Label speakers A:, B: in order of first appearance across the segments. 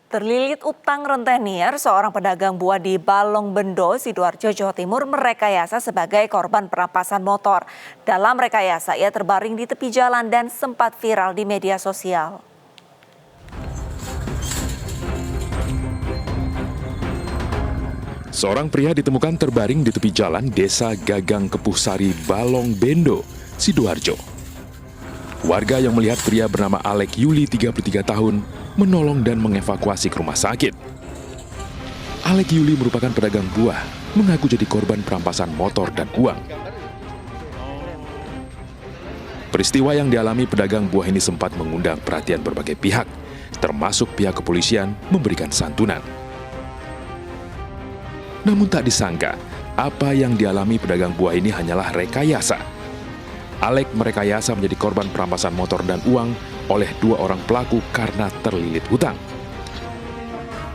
A: Terlilit utang rentenir, seorang pedagang buah di Balong Bendo, Sidoarjo, Jawa Timur merekayasa sebagai korban perampasan motor. Dalam rekayasa, ia terbaring di tepi jalan dan sempat viral di media sosial.
B: Seorang pria ditemukan terbaring di tepi jalan Desa Gagang Kepuhsari, Balong Bendo, Sidoarjo. Warga yang melihat pria bernama Alek Yuli, 33 tahun, menolong dan mengevakuasi ke rumah sakit. Alek Yuli merupakan pedagang buah, mengaku jadi korban perampasan motor dan uang. Peristiwa yang dialami pedagang buah ini sempat mengundang perhatian berbagai pihak, termasuk pihak kepolisian memberikan santunan. Namun tak disangka, apa yang dialami pedagang buah ini hanyalah rekayasa. Alek merekayasa menjadi korban perampasan motor dan uang oleh dua orang pelaku karena terlilit hutang.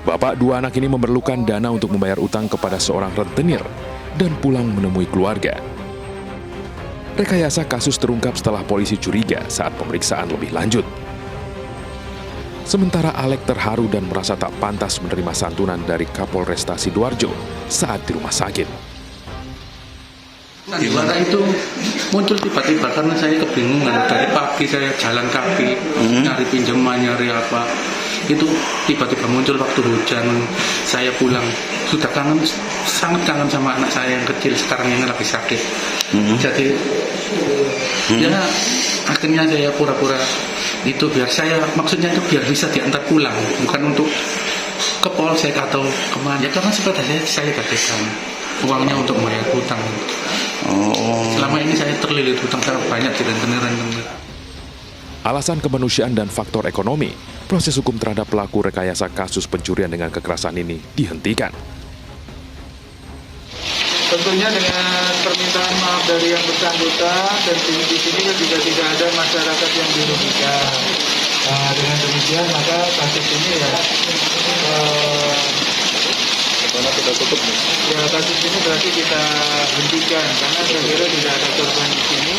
B: Bapak dua anak ini memerlukan dana untuk membayar utang kepada seorang rentenir dan pulang menemui keluarga. Rekayasa kasus terungkap setelah polisi curiga saat pemeriksaan lebih lanjut. Sementara Alek terharu dan merasa tak pantas menerima santunan dari Kapolresta Sidoarjo saat di rumah sakit.
C: Sandiwara itu muncul tiba-tiba karena saya kebingungan. Dari pagi saya jalan kaki, nyari pinjaman, nyari apa. Itu tiba-tiba muncul waktu hujan. Saya pulang, sudah kangen, sangat kangen sama anak saya yang kecil sekarang yang lagi sakit. Jadi, ya akhirnya saya pura-pura itu maksudnya itu biar bisa diantar pulang, bukan untuk ke polsek atau kemana. Ya karena sebenarnya saya gadekan uangnya untuk membayar hutang. Selama ini saya terlilit hutang sangat banyak di rentenir.
B: Alasan kemanusiaan dan faktor ekonomi, proses hukum terhadap pelaku rekayasa kasus pencurian dengan kekerasan ini dihentikan.
D: Tentunya dengan permintaan maaf dari yang bersangkutan dan di sini juga tidak ada masyarakat yang dirugikan. Nah, dengan demikian maka kasus ini kita tutup. Ya, kasus ini berarti kita hentikan karena saya kira tidak ada korban di sini.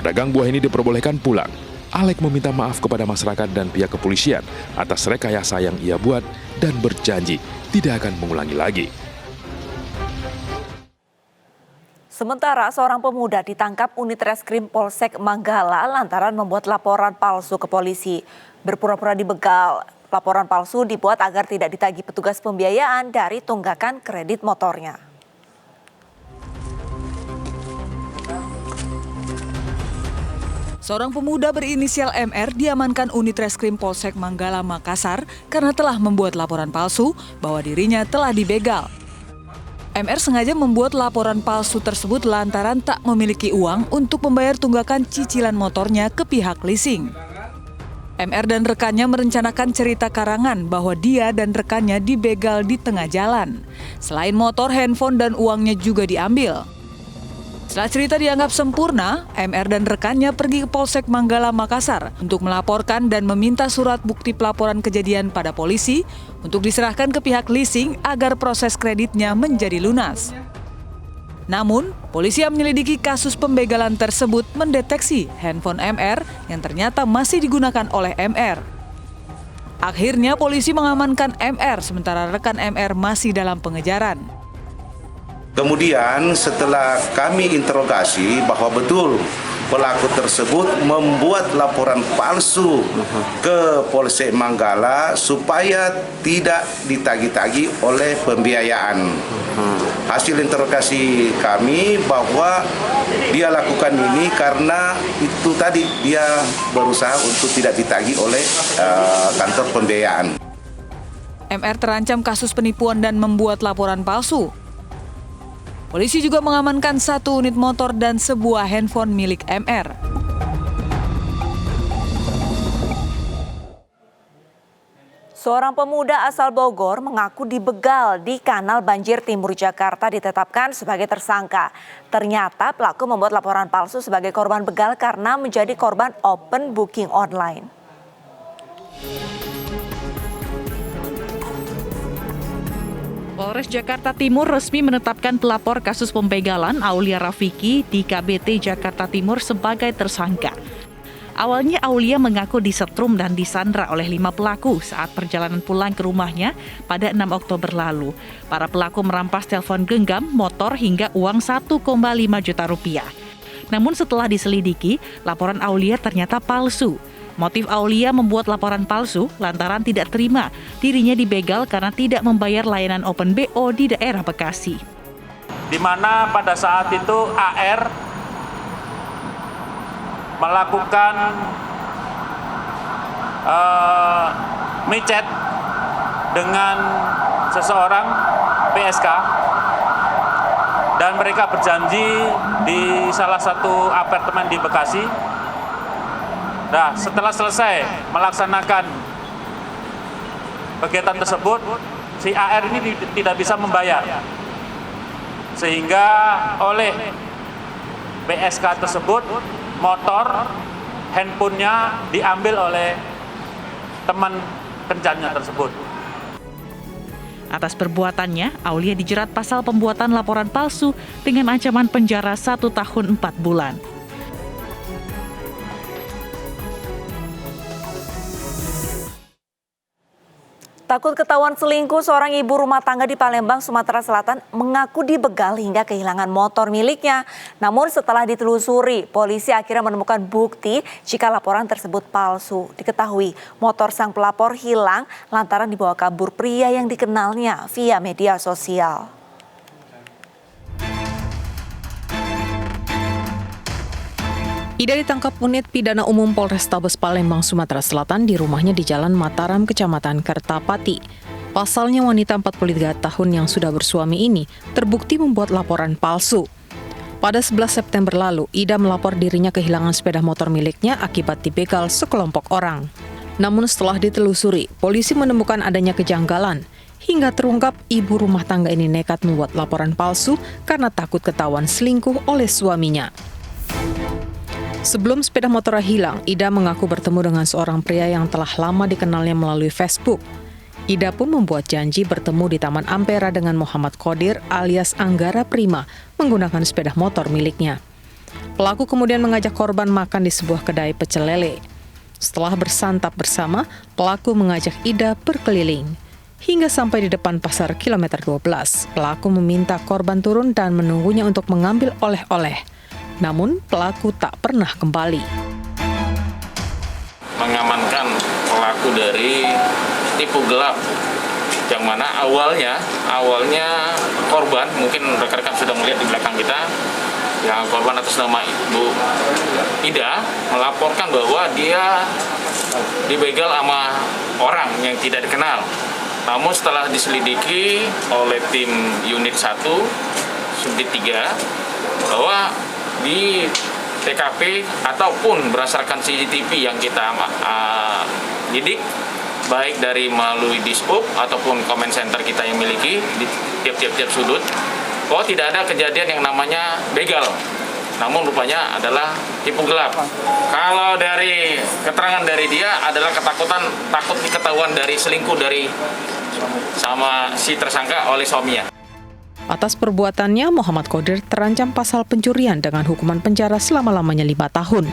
B: Pedagang buah ini diperbolehkan pulang. Alek meminta maaf kepada masyarakat dan pihak kepolisian atas rekayasa yang ia buat dan berjanji tidak akan mengulangi lagi.
A: Sementara seorang pemuda ditangkap unit reskrim Polsek Manggala lantaran membuat laporan palsu ke polisi. Berpura-pura dibegal, laporan palsu dibuat agar tidak ditagih petugas pembiayaan dari tunggakan kredit motornya.
E: Seorang pemuda berinisial MR diamankan unit reskrim Polsek Manggala, Makassar karena telah membuat laporan palsu bahwa dirinya telah dibegal. MR sengaja membuat laporan palsu tersebut lantaran tak memiliki uang untuk membayar tunggakan cicilan motornya ke pihak leasing. MR dan rekannya merencanakan cerita karangan bahwa dia dan rekannya dibegal di tengah jalan. Selain motor, handphone dan uangnya juga diambil. Setelah cerita dianggap sempurna, MR dan rekannya pergi ke Polsek Manggala, Makassar untuk melaporkan dan meminta surat bukti pelaporan kejadian pada polisi untuk diserahkan ke pihak leasing agar proses kreditnya menjadi lunas. Namun, polisi yang menyelidiki kasus pembegalan tersebut mendeteksi handphone MR yang ternyata masih digunakan oleh MR. Akhirnya polisi mengamankan MR sementara rekan MR masih dalam pengejaran.
F: Kemudian setelah kami interogasi bahwa betul pelaku tersebut membuat laporan palsu ke Polsek Manggala supaya tidak ditagih-tagih oleh pembiayaan. Hasil interogasi kami bahwa dia lakukan ini karena itu tadi dia berusaha untuk tidak ditagih oleh kantor pembiayaan.
E: MR terancam kasus penipuan dan membuat laporan palsu. Polisi juga mengamankan 1 unit motor dan sebuah handphone milik MR.
A: Seorang pemuda asal Bogor mengaku dibegal di Kanal Banjir Timur Jakarta ditetapkan sebagai tersangka. Ternyata pelaku membuat laporan palsu sebagai korban begal karena menjadi korban open booking online.
G: Polres Jakarta Timur resmi menetapkan pelapor kasus pembegalan Aulia Rafiki di KBT Jakarta Timur sebagai tersangka. Awalnya Aulia mengaku disetrum dan disandra oleh 5 pelaku saat perjalanan pulang ke rumahnya pada 6 Oktober lalu. Para pelaku merampas telepon genggam, motor hingga uang 1,5 juta rupiah. Namun setelah diselidiki, laporan Aulia ternyata palsu. Motif Aulia membuat laporan palsu lantaran tidak terima dirinya dibegal karena tidak membayar layanan Open BO di daerah Bekasi.
H: Di mana pada saat itu AR melakukan micet dengan seseorang PSK dan mereka berjanji di salah satu apartemen di Bekasi. Nah, setelah selesai melaksanakan kegiatan tersebut, si AR ini tidak bisa membayar. Sehingga oleh PSK tersebut, motor, handphonenya diambil oleh teman kencannya tersebut.
G: Atas perbuatannya, Aulia dijerat pasal pembuatan laporan palsu dengan ancaman penjara 1 tahun 4 bulan.
A: Takut ketahuan selingkuh, seorang ibu rumah tangga di Palembang, Sumatera Selatan mengaku dibegal hingga kehilangan motor miliknya. Namun setelah ditelusuri, polisi akhirnya menemukan bukti jika laporan tersebut palsu. Diketahui motor sang pelapor hilang lantaran dibawa kabur pria yang dikenalnya via media sosial.
I: Ida ditangkap unit pidana umum Polrestabes Palembang, Sumatera Selatan di rumahnya di Jalan Mataram, Kecamatan Kertapati. Pasalnya wanita 43 tahun yang sudah bersuami ini terbukti membuat laporan palsu. Pada 11 September lalu, Ida melapor dirinya kehilangan sepeda motor miliknya akibat dibegal sekelompok orang. Namun setelah ditelusuri, polisi menemukan adanya kejanggalan. Hingga terungkap ibu rumah tangga ini nekat membuat laporan palsu karena takut ketahuan selingkuh oleh suaminya. Sebelum sepeda motornya hilang, Ida mengaku bertemu dengan seorang pria yang telah lama dikenalnya melalui Facebook. Ida pun membuat janji bertemu di Taman Ampera dengan Muhammad Qodir alias Anggara Prima menggunakan sepeda motor miliknya. Pelaku kemudian mengajak korban makan di sebuah kedai pecel lele. Setelah bersantap bersama, pelaku mengajak Ida berkeliling. Hingga sampai di depan pasar kilometer 12, pelaku meminta korban turun dan menunggunya untuk mengambil oleh-oleh. Namun pelaku tak pernah kembali.
J: Mengamankan pelaku dari tipu gelap, yang mana awalnya korban, mungkin rekan-rekan sudah melihat di belakang kita, yang korban atas nama Ibu Ida melaporkan bahwa dia dibegal sama orang yang tidak dikenal. Namun setelah diselidiki oleh tim unit 1, subdit 3, bahwa di TKP ataupun berdasarkan CCTV yang kita lidik, baik dari melalui Dishub ataupun comment center kita yang miliki di tiap-tiap sudut, bahwa tidak ada kejadian yang namanya begal. Namun rupanya adalah tipu gelap. Kalau dari keterangan dari dia adalah takut diketahuan dari selingkuh dari sama si tersangka oleh suaminya.
I: Atas perbuatannya, Muhammad Qodir terancam pasal pencurian dengan hukuman penjara selama-lamanya 5 tahun.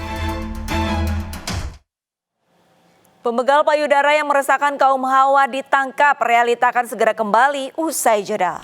A: Pembegal payudara yang meresahkan kaum hawa ditangkap. Realita akan segera kembali usai jeda.